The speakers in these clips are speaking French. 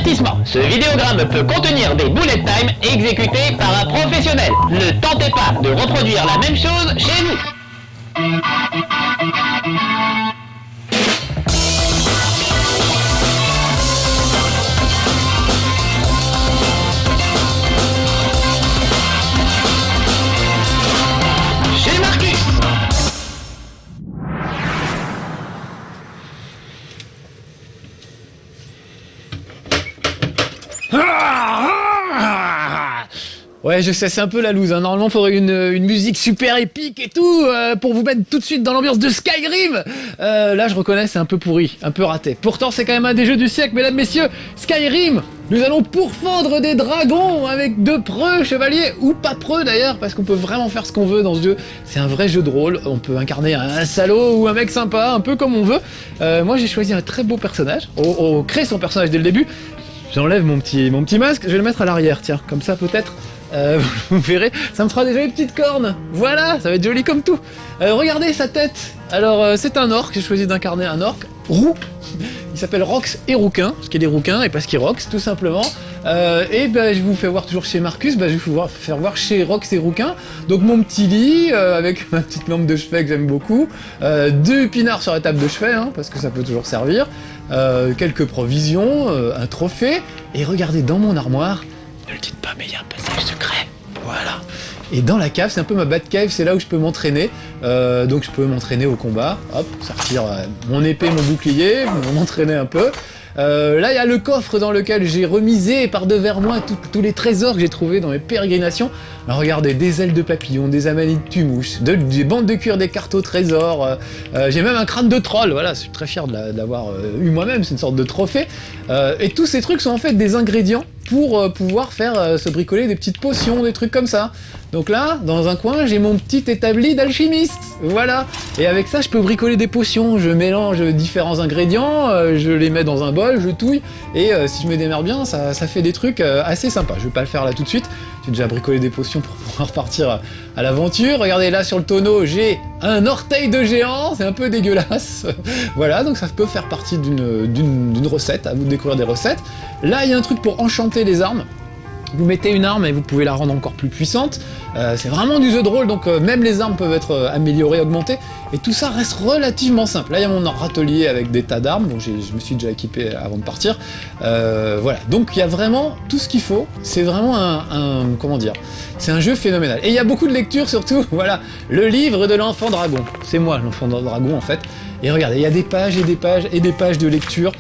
Avertissement, ce vidéogramme peut contenir des bullet time exécutés par un professionnel. Ne tentez pas de reproduire la même chose chez vous. Chez Marcus. Ouais, je sais, c'est un peu la loose, hein. Normalement, il faudrait une musique super épique et tout, pour vous mettre tout de suite dans l'ambiance de Skyrim. Là, je reconnais, c'est un peu pourri, un peu raté. Pourtant, c'est quand même un des jeux du siècle, mesdames, messieurs. Skyrim, nous allons pourfendre des dragons avec de preux chevaliers, ou pas preux d'ailleurs, parce qu'on peut vraiment faire ce qu'on veut dans ce jeu. C'est un vrai jeu de rôle, on peut incarner un salaud ou un mec sympa, un peu comme on veut. Moi, j'ai choisi un très beau personnage, on crée son personnage dès le début. J'enlève mon petit masque, je vais le mettre à l'arrière, tiens, comme ça peut-être... vous verrez, ça me fera déjà une petite corne. Voilà, ça va être joli comme tout. Regardez sa tête. Alors, c'est un orc, j'ai choisi d'incarner un orc roux. Il s'appelle Rox et Rouquin, parce qu'il est rouquin et parce qu'il rox, tout simplement. Et ben, je vous fais voir toujours chez Marcus, je vais vous faire voir chez Rox et Rouquin. Donc mon petit lit, avec ma petite lampe de chevet que j'aime beaucoup, 2 pinards sur la table de chevet, hein, parce que ça peut toujours servir, quelques provisions, un trophée, et regardez dans mon armoire, ne le dites pas, mais il y a un passage secret. Voilà. Et dans la cave, c'est un peu ma Batcave, c'est là où je peux m'entraîner. Donc je peux m'entraîner au combat. Hop, sortir mon épée, mon bouclier, m'entraîner un peu. Là, il y a le coffre dans lequel j'ai remisé par devers moi tous les trésors que j'ai trouvés dans mes pérégrinations. Alors regardez, des ailes de papillon, des amanites tumouches, des bandes de cuir, des cartes au trésor. J'ai même un crâne de troll, voilà, je suis très fier de l'avoir eu moi-même, c'est une sorte de trophée. Et tous ces trucs sont en fait des ingrédients pour pouvoir faire se bricoler des petites potions, des trucs comme ça. Donc là, dans un coin, j'ai mon petit établi d'alchimiste, voilà. Et avec ça, je peux bricoler des potions, je mélange différents ingrédients, je les mets dans un bol, je touille, et si je me démerde bien, ça fait des trucs assez sympas. Je vais pas le faire là tout de suite, j'ai déjà bricolé des potions pour pouvoir partir à l'aventure. Regardez là sur le tonneau, j'ai un orteil de géant, c'est un peu dégueulasse. Voilà, donc ça peut faire partie d'une recette, à vous de découvrir des recettes. Là, il y a un truc pour enchanter les armes. Vous mettez une arme et vous pouvez la rendre encore plus puissante. C'est vraiment du jeu de rôle, donc même les armes peuvent être améliorées, augmentées. Et tout ça reste relativement simple. Là, il y a mon râtelier avec des tas d'armes, donc je me suis déjà équipé avant de partir. Voilà, donc il y a vraiment tout ce qu'il faut. C'est vraiment comment dire, c'est un jeu phénoménal. Et il y a beaucoup de lectures surtout, voilà. Le livre de l'enfant dragon. C'est moi l'enfant dragon en fait. Et regardez, il y a des pages et des pages et des pages de lecture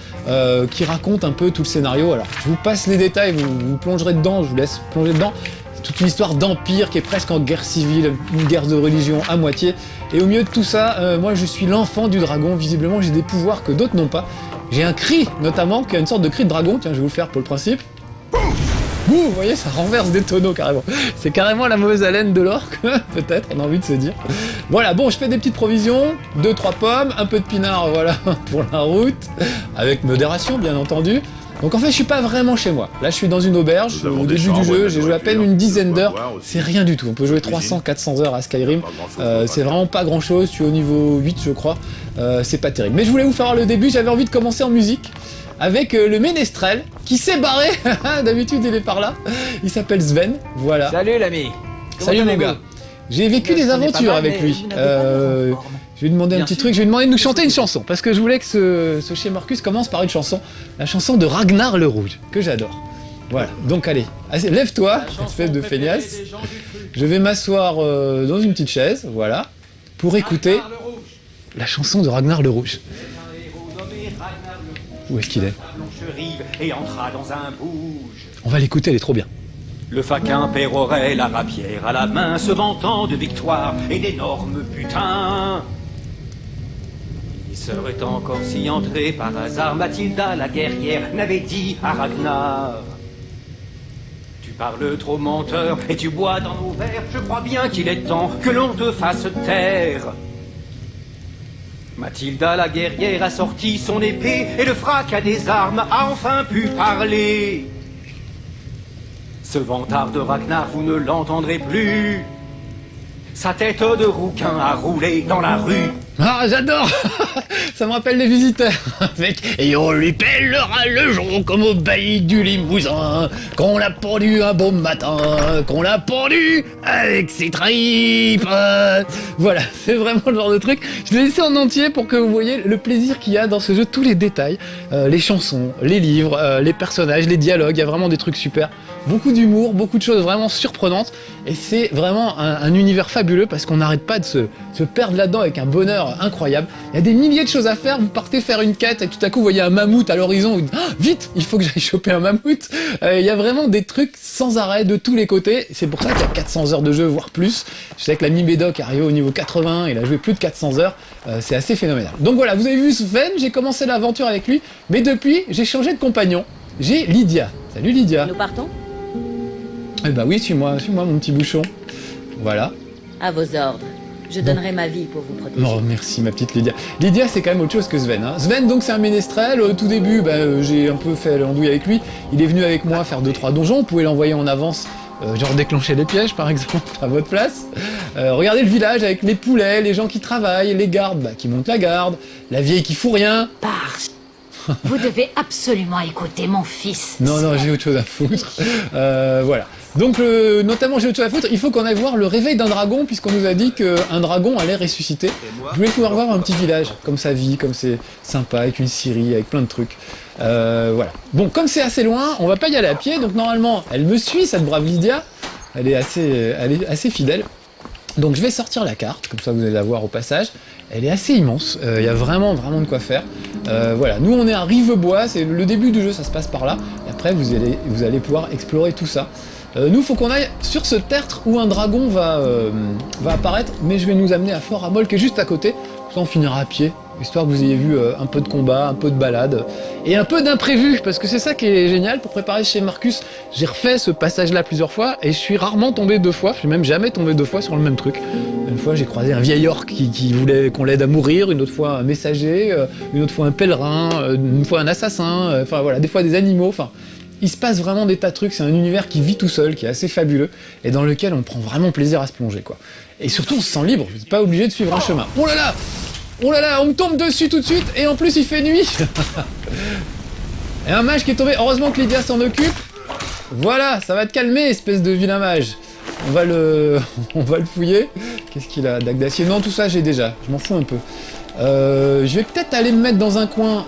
qui racontent un peu tout le scénario. Alors, je vous passe les détails, vous plongerez dedans, je vous laisse plonger dedans. C'est toute une histoire d'empire qui est presque en guerre civile, une guerre de religion à moitié. Et au milieu de tout ça, moi je suis l'enfant du dragon. Visiblement, j'ai des pouvoirs que d'autres n'ont pas. J'ai un cri, notamment, qui a une sorte de cri de dragon. Tiens, je vais vous le faire pour le principe. Vous voyez, ça renverse des tonneaux carrément. C'est carrément la mauvaise haleine de l'orque, peut-être, on a envie de se dire. Voilà, bon, je fais des petites provisions, 2-3 pommes, un peu de pinard, voilà, pour la route, avec modération, bien entendu. Donc en fait, je suis pas vraiment chez moi. Là, je suis dans une auberge, au début du jeu, j'ai joué à peine une dizaine d'heures. C'est rien du tout, on peut jouer 300-400 heures à Skyrim. C'est vraiment pas grand-chose, je suis au niveau 8, je crois. C'est pas terrible. Mais je voulais vous faire le début, j'avais envie de commencer en musique. Avec le ménestrel qui s'est barré, d'habitude il est par là, il s'appelle Sven, voilà. Salut l'ami. Salut mon gars. J'ai vécu des aventures avec lui. Je vais lui demander un petit truc, je vais lui demander de nous chanter une chanson, parce que je voulais que ce chez Marcus commence par une chanson, la chanson de Ragnar le Rouge, que j'adore. Voilà, donc allez, lève-toi, espèce de feignasse. Je vais m'asseoir dans une petite chaise, voilà, pour écouter la chanson de Ragnar le Rouge. Où est-ce qu'il est ? Et entra dans un bouge. On va l'écouter, elle est trop bien. Le faquin pérorait la rapière à la main, se vantant de victoire et d'énormes butins. Il serait encore si entré par hasard, Mathilda la guerrière n'avait dit à Ragnar: tu parles trop menteur et tu bois dans nos verres, je crois bien qu'il est temps que l'on te fasse taire. Mathilda la guerrière a sorti son épée et le fracas des armes a enfin pu parler. Ce vantard de Ragnar, vous ne l'entendrez plus. Sa tête de rouquin a roulé dans la rue. Ah, j'adore. Ça me rappelle les visiteurs. Avec et on lui pèlera le jonc comme au bailli du Limousin, qu'on l'a pendu un beau matin, qu'on l'a pendu avec ses tripes. Voilà, c'est vraiment le genre de truc. Je l'ai laissé en entier pour que vous voyez le plaisir qu'il y a dans ce jeu, tous les détails, les chansons, les livres, les personnages, les dialogues, il y a vraiment des trucs super. Beaucoup d'humour, beaucoup de choses vraiment surprenantes, et c'est vraiment un univers fabuleux parce qu'on n'arrête pas de se perdre là-dedans avec un bonheur incroyable. Il y a des milliers de choses à faire, vous partez faire une quête et tout à coup vous voyez un mammouth à l'horizon, vous dites ah, vite, il faut que j'aille choper un mammouth. Il y a vraiment des trucs sans arrêt de tous les côtés, c'est pour ça qu'il y a 400 heures de jeu, voire plus. Je sais que l'ami Médoc est arrivé au niveau 80, il a joué plus de 400 heures, c'est assez phénoménal. Donc voilà, vous avez vu Sven, j'ai commencé l'aventure avec lui, mais depuis j'ai changé de compagnon, j'ai Lydia. Salut Lydia. Nous partons? Eh bah oui, suis-moi mon petit bouchon. Voilà. À vos ordres. Je donnerai ma vie pour vous protéger. Non, merci ma petite Lydia. Lydia, c'est quand même autre chose que Sven. Hein. Sven, donc, c'est un ménestrel. Au tout début, j'ai un peu fait l'andouille avec lui. Il est venu avec moi faire 2-3 donjons. Vous pouvez l'envoyer en avance, genre déclencher les pièges, par exemple, à votre place. Regardez le village avec les poulets, les gens qui travaillent, les gardes qui montent la garde, la vieille qui fout rien. Vous devez absolument écouter mon fils. Non, j'ai autre chose à foutre. Voilà. Donc, notamment, j'ai autre chose à foutre. Il faut qu'on aille voir le réveil d'un dragon, puisqu'on nous a dit qu'un dragon allait ressusciter. Je voulais pouvoir voir un petit village, comme ça vit, comme c'est sympa, avec une scierie, avec plein de trucs. Voilà. Bon, comme c'est assez loin, on va pas y aller à pied, donc normalement, elle me suit, cette brave Lydia. Elle est assez fidèle. Donc je vais sortir la carte, comme ça vous allez la voir au passage. Elle est assez immense, il y a vraiment de quoi faire. Voilà, nous on est à Rivebois, c'est le début du jeu, ça se passe par là. Et après vous allez pouvoir explorer tout ça. Nous, faut qu'on aille sur ce tertre où un dragon va apparaître, mais je vais nous amener à Fort Amol qui est juste à côté. Ça on finira à pied, histoire que vous ayez vu un peu de combat, un peu de balade, et un peu d'imprévu, parce que c'est ça qui est génial. Pour préparer chez Marcus, j'ai refait ce passage-là plusieurs fois, et je suis rarement tombé 2 fois, je suis même jamais tombé 2 fois sur le même truc. Une fois j'ai croisé un vieil orc qui voulait qu'on l'aide à mourir, une autre fois un messager, une autre fois un pèlerin, une fois un assassin, enfin voilà, des fois des animaux, enfin... Il se passe vraiment des tas de trucs, c'est un univers qui vit tout seul, qui est assez fabuleux, et dans lequel on prend vraiment plaisir à se plonger, quoi. Et surtout, on se sent libre, vous n'êtes pas obligé de suivre un chemin. Oh là là! Oh là là, on me tombe dessus tout de suite, et en plus il fait nuit. Et un mage qui est tombé, heureusement que Lydia s'en occupe. Voilà, ça va te calmer, espèce de vilain mage. On va le fouiller. Qu'est-ce qu'il a? Dague d'acier? Non, tout ça j'ai déjà, je m'en fous un peu. Je vais peut-être aller me mettre dans un coin.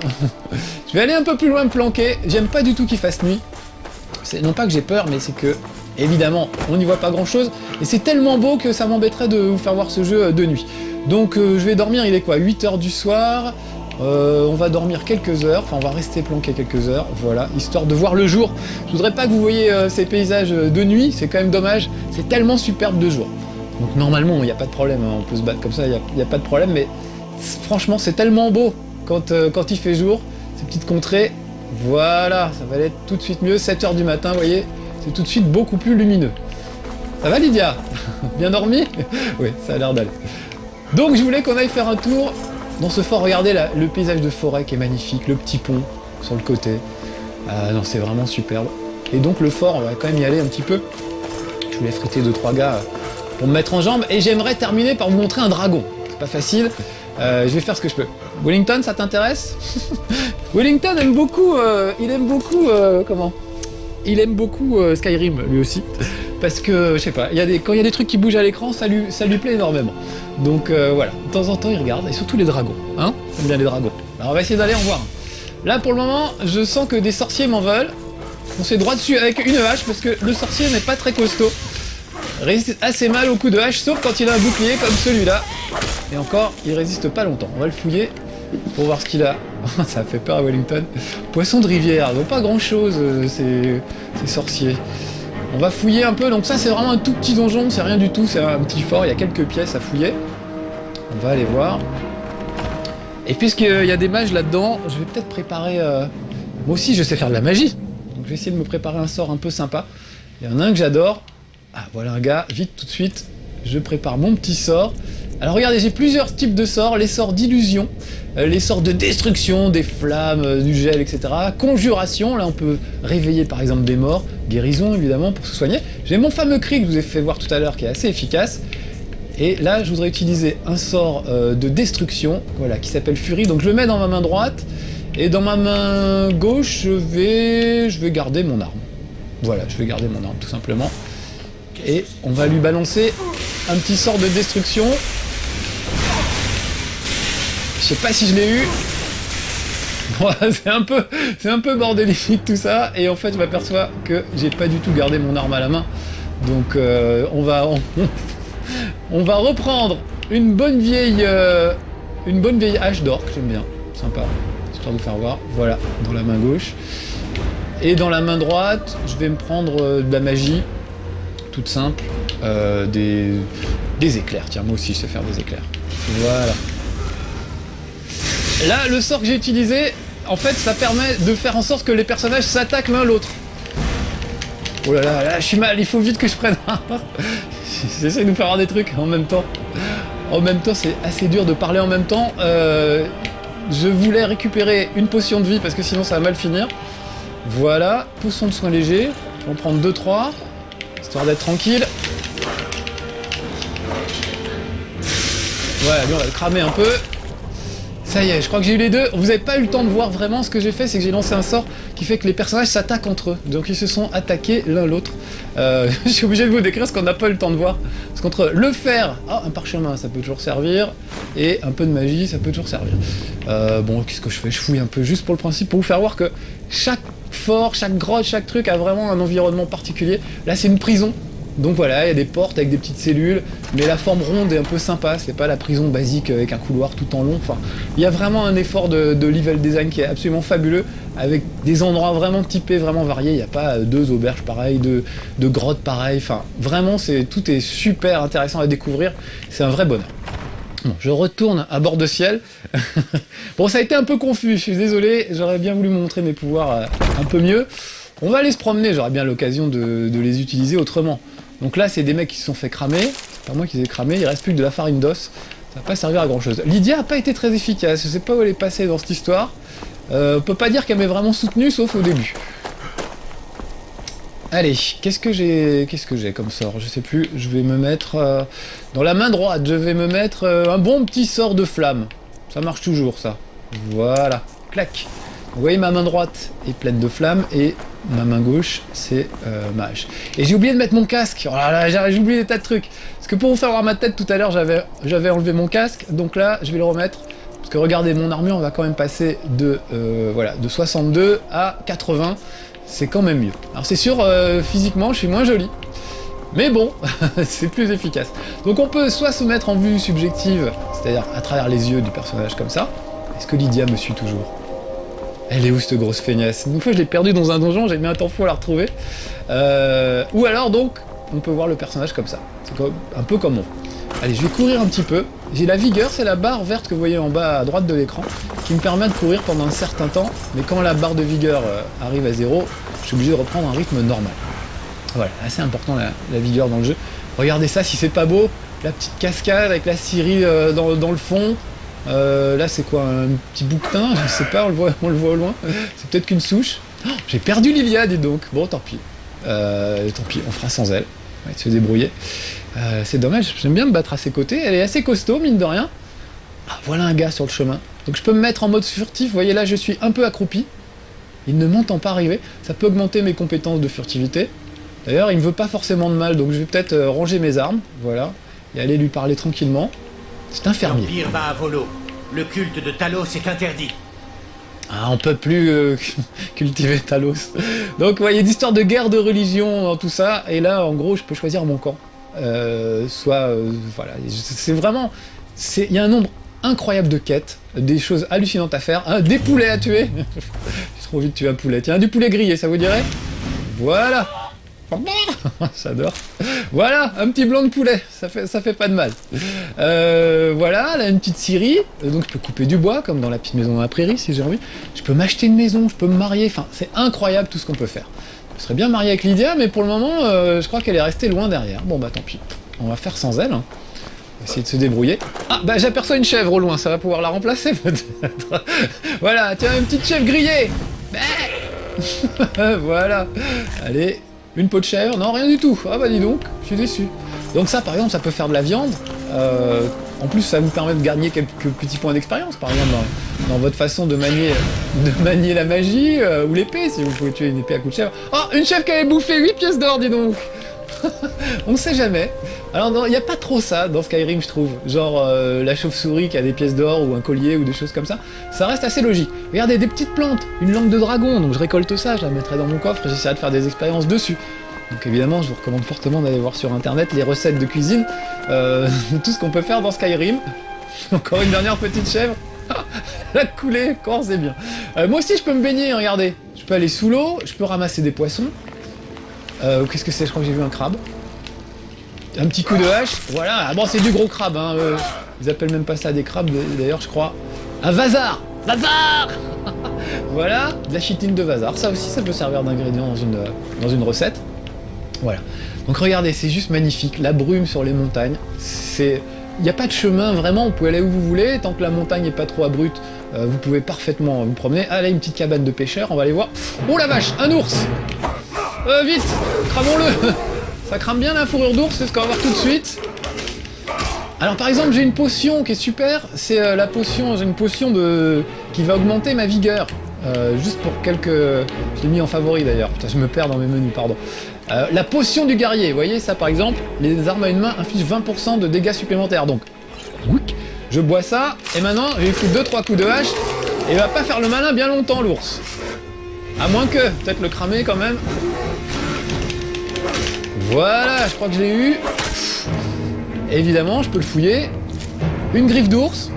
Je vais aller un peu plus loin me planquer. J'aime pas du tout qu'il fasse nuit. Non pas que j'ai peur, mais c'est que, évidemment, on n'y voit pas grand-chose. Et c'est tellement beau que ça m'embêterait de vous faire voir ce jeu de nuit. Donc je vais dormir, il est quoi, 8 h du soir. On va dormir quelques heures, enfin on va rester planqué quelques heures, voilà, histoire de voir le jour. Je voudrais pas que vous voyez ces paysages de nuit, c'est quand même dommage. C'est tellement superbe de jour. Donc normalement, il n'y a pas de problème, hein. On peut se battre comme ça, il n'y a pas de problème, mais... Franchement, c'est tellement beau quand il fait jour, ces petites contrées. Voilà, ça va aller tout de suite mieux. 7 h du matin, vous voyez, c'est tout de suite beaucoup plus lumineux. Ça va Lydia? Bien dormi? Oui, ça a l'air d'aller. Donc je voulais qu'on aille faire un tour dans ce fort. Regardez là, le paysage de forêt qui est magnifique, le petit pont sur le côté. Non, c'est vraiment superbe. Et donc le fort, on va quand même y aller un petit peu. Je voulais friter 2-3 gars pour me mettre en jambe. Et j'aimerais terminer par vous montrer un dragon. C'est pas facile. Je vais faire ce que je peux. Wellington, ça t'intéresse? Wellington aime beaucoup, il aime beaucoup Skyrim lui aussi, parce que je sais pas, quand il y a des trucs qui bougent à l'écran, ça lui plaît énormément. Donc voilà, de temps en temps il regarde, et surtout les dragons, hein? J'aime bien les dragons. Alors on va essayer d'aller en voir. Là pour le moment, je sens que des sorciers m'en veulent. On s'est droit dessus avec une hache parce que le sorcier n'est pas très costaud. Résiste assez mal au coup de hache, sauf quand il a un bouclier comme celui-là. Et encore, il résiste pas longtemps. On va le fouiller pour voir ce qu'il a. Ça fait peur à Wellington. Poisson de rivière, donc pas grand-chose ces sorciers. On va fouiller un peu, donc ça c'est vraiment un tout petit donjon, c'est rien du tout, c'est un petit fort, il y a quelques pièces à fouiller. On va aller voir. Et puisqu'il y a des mages là-dedans, je vais peut-être préparer... Moi aussi je sais faire de la magie, donc je vais essayer de me préparer un sort un peu sympa. Il y en a un que j'adore. Ah voilà un gars, vite tout de suite, je prépare mon petit sort. Alors regardez, j'ai plusieurs types de sorts, les sorts d'illusion, les sorts de destruction, des flammes, du gel, etc. Conjuration, là on peut réveiller par exemple des morts, guérison évidemment pour se soigner. J'ai mon fameux cri que je vous ai fait voir tout à l'heure qui est assez efficace. Et là, je voudrais utiliser un sort de destruction, voilà, qui s'appelle Furie. Donc je le mets dans ma main droite, et dans ma main gauche, je vais garder mon arme. Voilà, je vais garder mon arme, tout simplement. Et on va lui balancer un petit sort de destruction. Je sais pas si je l'ai eu. Bon, c'est un peu bordélique tout ça, et en fait je m'aperçois que j'ai pas du tout gardé mon arme à la main. Donc on va reprendre une bonne vieille hache d'orque, j'aime bien, sympa, histoire de faire voir. Voilà, dans la main gauche. Et dans la main droite, je vais me prendre de la magie, toute simple, des éclairs. Tiens, moi aussi je sais faire des éclairs. Voilà. Là, le sort que j'ai utilisé, en fait, ça permet de faire en sorte que les personnages s'attaquent l'un l'autre. Oh là là, là, je suis mal, il faut vite que je prenne un. J'essaie de nous faire avoir des trucs en même temps. En même temps, c'est assez dur de parler en même temps. Je voulais récupérer une potion de vie parce que sinon ça va mal finir. Voilà, potion de soins légers. Je vais en prendre 2-3, histoire d'être tranquille. Voilà, lui on va le cramer un peu. Ça y est, je crois que j'ai eu les deux. Vous n'avez pas eu le temps de voir vraiment ce que j'ai fait, c'est que j'ai lancé un sort qui fait que les personnages s'attaquent entre eux. Donc ils se sont attaqués l'un l'autre. Je suis obligé de vous décrire ce qu'on n'a pas eu le temps de voir. Parce qu'entre le fer, un parchemin, ça peut toujours servir. Et un peu de magie, ça peut toujours servir. Bon, qu'est-ce que je fais? Je fouille un peu juste pour le principe, pour vous faire voir que chaque fort, chaque grotte, chaque truc a vraiment un environnement particulier. Là, c'est une prison. Donc voilà, il y a des portes avec des petites cellules, mais la forme ronde est un peu sympa, c'est pas la prison basique avec un couloir tout en long. Enfin, il y a vraiment un effort de level design qui est absolument fabuleux, avec des endroits vraiment typés, vraiment variés. Il n'y a pas 2 auberges pareilles, de grottes pareilles. Enfin, vraiment, tout est super intéressant à découvrir. C'est un vrai bonheur. Bon, je retourne à bord de ciel. Bon, ça a été un peu confus, je suis désolé, j'aurais bien voulu vous montrer mes pouvoirs un peu mieux. On va aller se promener, j'aurai bien l'occasion de les utiliser autrement. Donc là, c'est des mecs qui se sont fait cramer. C'est pas moi qui les ai cramés, il reste plus que de la farine d'os. Ça va pas servir à grand chose. Lydia a pas été très efficace, je sais pas où elle est passée dans cette histoire. On peut pas dire qu'elle m'ait vraiment soutenu, sauf au début. Allez, qu'est-ce que j'ai comme sort? Je sais plus, je vais me mettre... dans la main droite, je vais me mettre un bon petit sort de flamme. Ça marche toujours, ça. Voilà, clac. Vous voyez, ma main droite est pleine de flammes et ma main gauche, c'est mage. Et j'ai oublié de mettre mon casque. Oh là là, j'ai oublié des tas de trucs. Parce que pour vous faire voir ma tête tout à l'heure, j'avais enlevé mon casque. Donc là, je vais le remettre. Parce que regardez, mon armure, on va quand même passer de 62 à 80. C'est quand même mieux. Alors c'est sûr, physiquement, je suis moins joli. Mais bon, c'est plus efficace. Donc on peut soit se mettre en vue subjective, c'est-à-dire à travers les yeux du personnage comme ça. Est-ce que Lydia me suit toujours? Elle est où cette grosse feignasse? Une fois je l'ai perdue dans un donjon, j'ai mis un temps fou à la retrouver. Ou alors donc, on peut voir le personnage comme ça. C'est un peu comme on. Allez, je vais courir un petit peu. J'ai la vigueur, c'est la barre verte que vous voyez en bas à droite de l'écran, qui me permet de courir pendant un certain temps. Mais quand la barre de vigueur arrive à 0, je suis obligé de reprendre un rythme normal. Voilà, assez important la vigueur dans le jeu. Regardez ça, si c'est pas beau, la petite cascade avec la scierie dans le fond. Là c'est quoi, un petit bouquetin, je sais pas, on le voit au loin, c'est peut-être qu'une souche. Oh, j'ai perdu Lilia, dis donc. Bon, tant pis, on fera sans elle, on va se débrouiller. C'est dommage, j'aime bien me battre à ses côtés, elle est assez costaud mine de rien. Ah, voilà un gars sur le chemin, donc je peux me mettre en mode furtif, vous voyez là je suis un peu accroupi, il ne m'entend pas arriver, ça peut augmenter mes compétences de furtivité. D'ailleurs il me veut pas forcément de mal, donc je vais peut-être ranger mes armes, voilà, et aller lui parler tranquillement. C'est un fermier. L'Empire va à volo. Le culte de Talos est interdit. Ah, on peut plus cultiver Talos. Donc, vous voyez, d'histoire de guerre de religion dans tout ça. Et là, en gros, je peux choisir mon camp. Voilà. C'est vraiment... Il y a un nombre incroyable de quêtes, des choses hallucinantes à faire. Des poulets à tuer. J'ai trop envie de tuer un poulet. Tiens, du poulet grillé, ça vous dirait? Voilà. J'adore. Voilà, un petit blanc de poulet, ça fait pas de mal. Voilà, là une petite scierie, donc je peux couper du bois, comme dans la petite maison dans la prairie, si j'ai envie. Je peux m'acheter une maison, je peux me marier, enfin, c'est incroyable tout ce qu'on peut faire. Je serais bien marié avec Lydia, mais pour le moment, je crois qu'elle est restée loin derrière. Bon bah tant pis, on va faire sans elle. Hein. On va essayer de se débrouiller. Ah, bah j'aperçois une chèvre au loin, ça va pouvoir la remplacer peut-être. Voilà, tiens, une petite chèvre grillée. Voilà, allez. Une peau de chèvre? Non, rien du tout. Ah bah dis donc, je suis déçu. Donc ça, par exemple, ça peut faire de la viande. En plus, ça vous permet de gagner quelques petits points d'expérience, par exemple, dans votre façon de manier la magie ou l'épée, si vous pouvez tuer une épée à coup de chèvre. Oh, une chèvre qui avait bouffé 8 pièces d'or, dis donc. On ne sait jamais. Alors, il n'y a pas trop ça dans Skyrim, je trouve. Genre la chauve-souris qui a des pièces d'or ou un collier ou des choses comme ça. Ça reste assez logique. Regardez, des petites plantes, une langue de dragon. Donc je récolte ça, je la mettrai dans mon coffre et j'essaierai de faire des expériences dessus. Donc évidemment, je vous recommande fortement d'aller voir sur internet les recettes de cuisine, tout ce qu'on peut faire dans Skyrim. Encore une dernière petite chèvre. La coulée, quand c'est bien. Moi aussi, je peux me baigner, regardez. Je peux aller sous l'eau, je peux ramasser des poissons. Qu'est-ce que c'est? Je crois que j'ai vu un crabe. Un petit coup de hache, voilà. Ah bon, c'est du gros crabe, hein. Ils appellent même pas ça des crabes, d'ailleurs, je crois. Un vasar. Vasar. Voilà, de la chitine de vasar. Ça aussi, ça peut servir d'ingrédient dans une recette. Voilà. Donc regardez, c'est juste magnifique. La brume sur les montagnes. Il n'y a pas de chemin, vraiment. Vous pouvez aller où vous voulez. Tant que la montagne n'est pas trop abrupte, vous pouvez parfaitement vous promener. Ah, là, une petite cabane de pêcheurs. On va aller voir. Oh la vache, un ours. Vite, cramons-le. Ça crame bien la fourrure d'ours, c'est ce qu'on va voir tout de suite. Alors par exemple, j'ai une potion qui est super, c'est la potion, j'ai une potion qui va augmenter ma vigueur. Juste pour quelques... Je l'ai mis en favori d'ailleurs, putain je me perds dans mes menus, pardon. La potion du guerrier, vous voyez ça par exemple, les armes à une main infligent 20% de dégâts supplémentaires, donc... Je bois ça, et maintenant je vais foutre 2-3 coups de hache, et il va pas faire le malin bien longtemps l'ours. À moins que, peut-être le cramer quand même. Voilà, je crois que je l'ai eu. Évidemment, je peux le fouiller. Une griffe d'ours.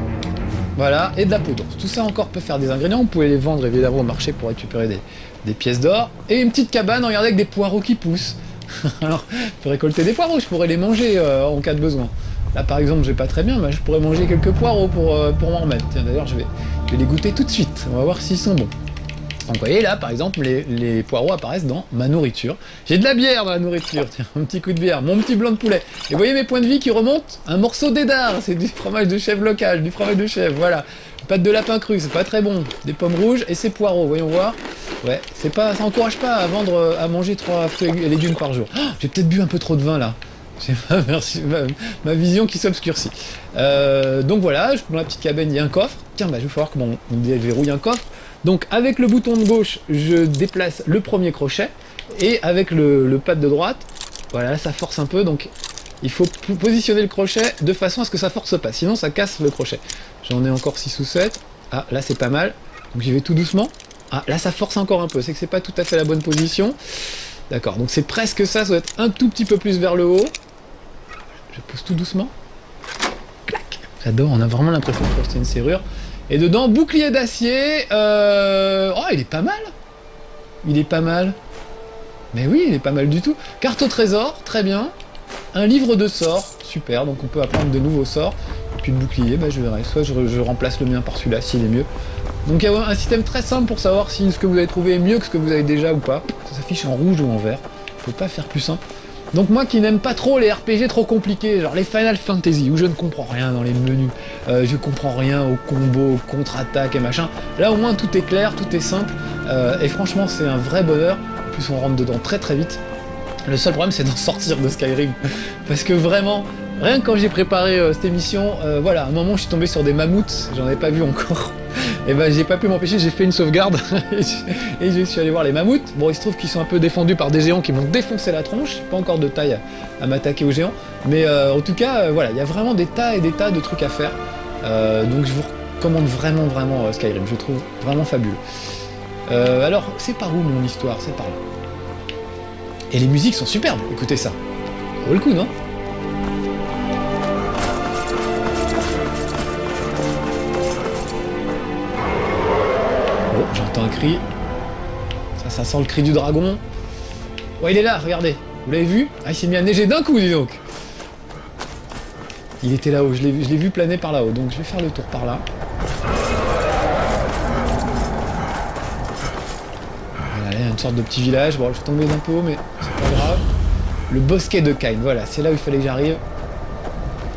Voilà, et de la peau d'ours. Tout ça encore peut faire des ingrédients. Vous pouvez les vendre évidemment au marché pour récupérer des pièces d'or. Et une petite cabane, regardez, avec des poireaux qui poussent. Alors, je peux récolter des poireaux, je pourrais les manger en cas de besoin. Là par exemple, j'ai pas très bien, mais je pourrais manger quelques poireaux pour m'en remettre. Tiens, d'ailleurs, je vais les goûter tout de suite. On va voir s'ils sont bons. Donc vous voyez là par exemple les poireaux apparaissent dans ma nourriture. J'ai de la bière dans la nourriture, tiens, un petit coup de bière, mon petit blanc de poulet. Et vous voyez mes points de vie qui remontent? Un morceau d'édard, c'est du fromage de chèvre local, du fromage de chèvre, voilà. Pâte de lapin cru, c'est pas très bon. Des pommes rouges et ces poireaux, voyons voir. Ouais, ça encourage pas à manger 3 fruits et légumes par jour. Oh, j'ai peut-être bu un peu trop de vin là. C'est ma vision qui s'obscurcit. Donc voilà, dans la petite cabane, il y a un coffre. Tiens, bah, je vais voir comment on déverrouille un coffre. Donc avec le bouton de gauche, je déplace le premier crochet, et avec le pad de droite, voilà, ça force un peu, donc il faut positionner le crochet de façon à ce que ça force pas, sinon ça casse le crochet. J'en ai encore 6 ou 7, ah là c'est pas mal, donc j'y vais tout doucement, ah là ça force encore un peu, c'est que c'est pas tout à fait la bonne position, d'accord, donc c'est presque ça doit être un tout petit peu plus vers le haut, je pousse tout doucement, clac, j'adore, on a vraiment l'impression de porter une serrure. Et dedans, bouclier d'acier, oh il est pas mal. Il est pas mal. Mais oui, il est pas mal du tout. Carte au trésor, très bien. Un livre de sorts, super, donc on peut apprendre de nouveaux sorts. Et puis le bouclier, bah je verrai, soit je remplace le mien par celui-là s'il est mieux. Donc il y a un système très simple pour savoir si ce que vous avez trouvé est mieux que ce que vous avez déjà ou pas. Ça s'affiche en rouge ou en vert, faut pas faire plus simple. Donc moi qui n'aime pas trop les RPG trop compliqués, genre les Final Fantasy, où je ne comprends rien dans les menus, je comprends rien aux combos, aux contre-attaques et machin, là au moins tout est clair, tout est simple, et franchement c'est un vrai bonheur, en plus on rentre dedans très très vite. Le seul problème c'est d'en sortir de Skyrim, parce que vraiment, rien que quand j'ai préparé cette émission, voilà, à un moment je suis tombé sur des mammouths, j'en avais pas vu encore, et ben j'ai pas pu m'empêcher, j'ai fait une sauvegarde, et je suis allé voir les mammouths. Bon, il se trouve qu'ils sont un peu défendus par des géants qui m'ont défoncé la tronche, pas encore de taille à m'attaquer aux géants, mais en tout cas, voilà, il y a vraiment des tas et des tas de trucs à faire, donc je vous recommande vraiment Skyrim, je trouve vraiment fabuleux. Alors, c'est par où mon histoire? C'est par là. Et les musiques sont superbes, écoutez ça. Ça vaut le coup, non? Oh, j'entends un cri. Ça sent le cri du dragon. Ouais, il est là, regardez. Vous l'avez vu? Ah, il s'est mis à neiger d'un coup, dis donc. Il était là-haut, je l'ai vu planer par là-haut, donc je vais faire le tour par là. Voilà, il y a une sorte de petit village. Bon, je suis tombé d'un peu haut, mais c'est pas grave. Le bosquet de Kain, voilà, c'est là où il fallait que j'arrive.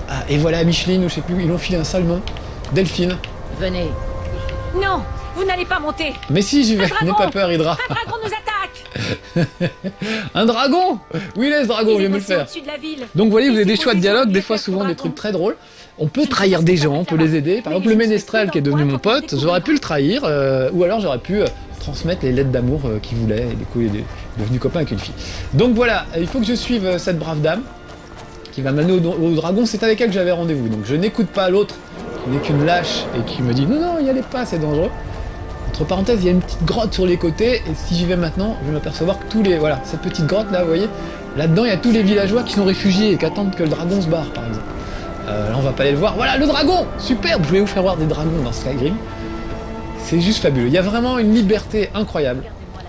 Ah, et voilà Micheline, ou je sais plus, ils l'ont filé un sale nom. Delphine. Venez. Non, vous n'allez pas monter. Mais si, j'y vais, n'aie pas peur, Hydra. Un dragon nous attaque. Un dragon! Oui, laisse dragon, viens me le faire. Au-dessus de la ville. Donc, vous voyez, vous avez des Et choix de c'est dialogue, des possible fois de souvent faire des pour trucs un très drôles. On peut trahir des gens, on peut les aider. Par exemple, le ménestrel qui est devenu mon pote, j'aurais pu le trahir, ou alors j'aurais pu transmettre les lettres d'amour qu'il voulait, et du coup il est devenu copain avec une fille. Donc voilà, il faut que je suive cette brave dame qui va m'amener au dragon, c'est avec elle que j'avais rendez-vous. Donc je n'écoute pas l'autre qui n'est qu'une lâche et qui me dit non, n'y allez pas, c'est dangereux. Entre parenthèses, il y a une petite grotte sur les côtés, et si j'y vais maintenant, je vais m'apercevoir que tous les... Voilà, cette petite grotte là, vous voyez, là-dedans il y a tous les villageois qui sont réfugiés et qui attendent que le dragon se barre, par exemple. Là on va pas aller le voir. Voilà, le dragon! Superbe! Je vais vous faire voir des dragons dans Skyrim. C'est juste fabuleux. Il y a vraiment une liberté incroyable.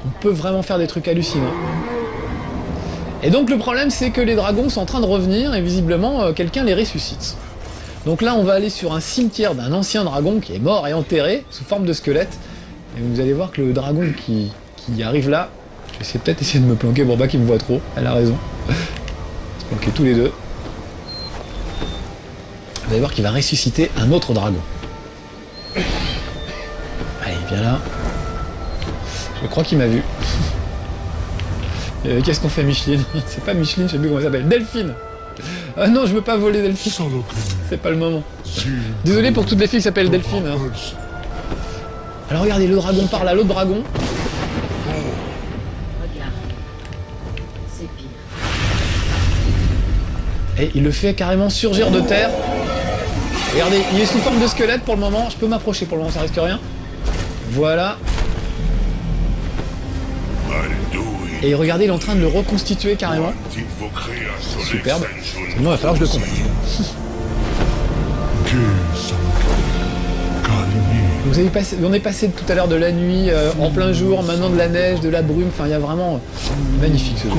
On peut vraiment faire des trucs hallucinants. Et donc le problème, c'est que les dragons sont en train de revenir, et visiblement, quelqu'un les ressuscite. Donc là, on va aller sur un cimetière d'un ancien dragon qui est mort et enterré, sous forme de squelette. Et vous allez voir que le dragon qui arrive là, je vais peut-être essayer de me planquer pour pas qu'il me voit trop, elle a raison. On va se planquer tous les deux. Vous allez voir qu'il va ressusciter un autre dragon. Allez, viens là. Je crois qu'il m'a vu. Qu'est-ce qu'on fait, Micheline? C'est pas Micheline, je sais plus comment elle s'appelle. Delphine! Ah non, je veux pas voler Delphine. C'est pas le moment. Désolé pour toutes les filles qui s'appellent Delphine. Hein. Alors regardez, le dragon parle à l'autre dragon. Regarde. C'est pire. Et il le fait carrément surgir de terre. Regardez, il est sous forme de squelette pour le moment. Je peux m'approcher pour le moment, ça risque rien. Voilà. Et regardez, il est en train de le reconstituer carrément. Superbe. Sinon, il va falloir que je le combatte. Vous avez passé, on est passé tout à l'heure de la nuit en plein jour, maintenant de la neige, de la brume. Enfin, il y a vraiment magnifique ce jeu.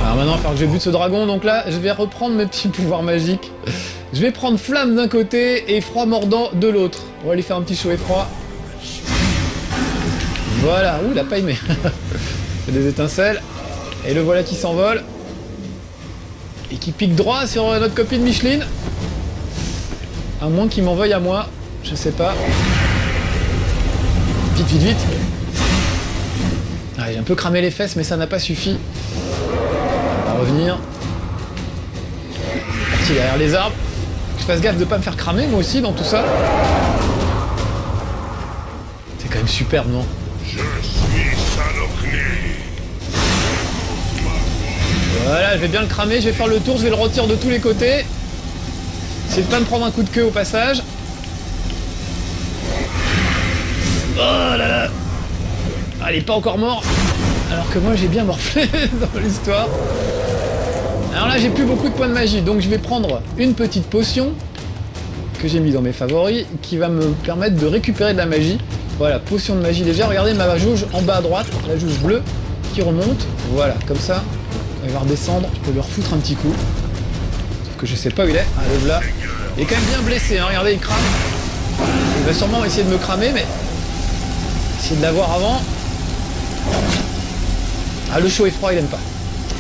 Alors maintenant, il va falloir que je bute ce dragon. Donc là, je vais reprendre mes petits pouvoirs magiques. Je vais prendre flamme d'un côté et froid mordant de l'autre. On va lui faire un petit chaud et froid. Voilà, ouh, il a pas aimé. C'est des étincelles. Et le voilà qui s'envole. Et qui pique droit sur notre copine Micheline. À moins qu'il m'en veuille à moi. Je sais pas. Vite, vite, vite. Ah, j'ai un peu cramé les fesses, mais ça n'a pas suffi. On va revenir. Parti derrière les arbres. Que je fasse gaffe de pas me faire cramer, moi aussi, dans tout ça. C'est quand même superbe, non? Je suis Salocné. Voilà, je vais bien le cramer, je vais faire le tour, je vais le retirer de tous les côtés. Essayer de pas me prendre un coup de queue au passage. Oh là là. Ah, il est pas encore mort. Alors que moi j'ai bien morflé dans l'histoire. Alors là j'ai plus beaucoup de points de magie, donc je vais prendre une petite potion que j'ai mis dans mes favoris, qui va me permettre de récupérer de la magie. Voilà, potion de magie légère. Regardez ma jauge en bas à droite, la jauge bleue qui remonte. Voilà, comme ça. Il va redescendre, je peux lui refoutre un petit coup. Sauf que je sais pas où il est. Ah, le voilà. Il est quand même bien blessé, hein. Regardez, il crame. Il va sûrement essayer de me cramer, mais... essayer de l'avoir avant. Ah, le chaud et froid, il aime pas.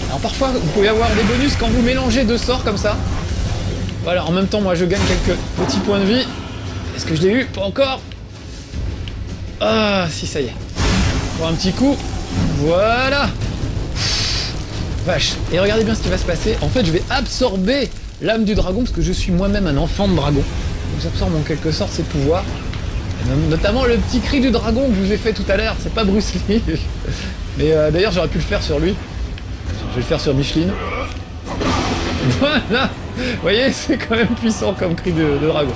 Alors parfois, vous pouvez avoir des bonus quand vous mélangez deux sorts comme ça. Voilà, en même temps, moi, je gagne quelques petits points de vie. Est-ce que je l'ai eu? Pas encore. Ah, si, ça y est. Pour un petit coup. Voilà. Vache. Et regardez bien ce qui va se passer. En fait, je vais absorber l'âme du dragon parce que je suis moi-même un enfant de dragon. Donc j'absorbe en quelque sorte ses pouvoirs. Et notamment le petit cri du dragon que je vous ai fait tout à l'heure. C'est pas Bruce Lee. Mais d'ailleurs, j'aurais pu le faire sur lui. Je vais le faire sur Micheline. Voilà. Vous voyez, c'est quand même puissant comme cri de dragon.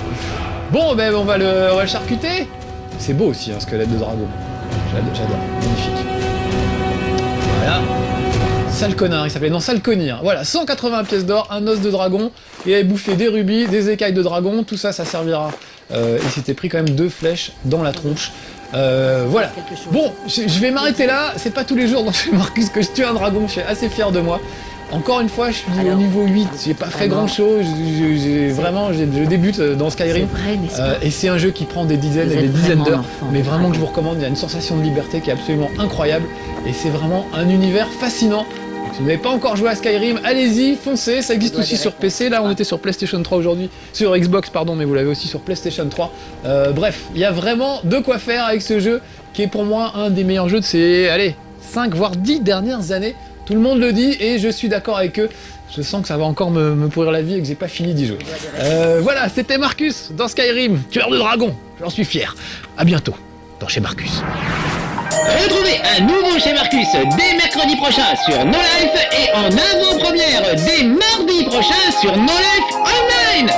Bon, ben on va le charcuter. C'est beau aussi, un squelette de dragon. J'adore. Magnifique. Voilà. Sale connard, il s'appelait. Non, sale connir. Voilà, 180 pièces d'or, un os de dragon. Il avait bouffé des rubis, des écailles de dragon. Tout ça, ça servira. Il s'était pris quand même 2 flèches dans la tronche. Voilà. Bon, je vais m'arrêter là. C'est pas tous les jours dans chez Marcus que je tue un dragon. Je suis assez fier de moi. Encore une fois, je suis au niveau 8. J'ai pas fait grand chose. Je débute dans Skyrim. Et c'est un jeu qui prend des dizaines et des dizaines d'heures. Mais vraiment que je vous recommande. Il y a une sensation de liberté qui est absolument incroyable. Et c'est vraiment un univers fascinant. Si vous n'avez pas encore joué à Skyrim, allez-y, foncez, ça existe aussi sur PC, là on était sur PlayStation 3 aujourd'hui, sur Xbox pardon, mais vous l'avez aussi sur PlayStation 3. Bref, il y a vraiment de quoi faire avec ce jeu, qui est pour moi un des meilleurs jeux de ces, allez, 5 voire 10 dernières années. Tout le monde le dit et je suis d'accord avec eux. Je sens que ça va encore me pourrir la vie et que j'ai pas fini d'y jouer. Voilà, c'était Marcus dans Skyrim, tueur de dragon, j'en suis fier. À bientôt dans Chez Marcus. Retrouvez un nouveau Chez Marcus dès mercredi prochain sur No Life et en avant-première dès mardi prochain sur No Life Online.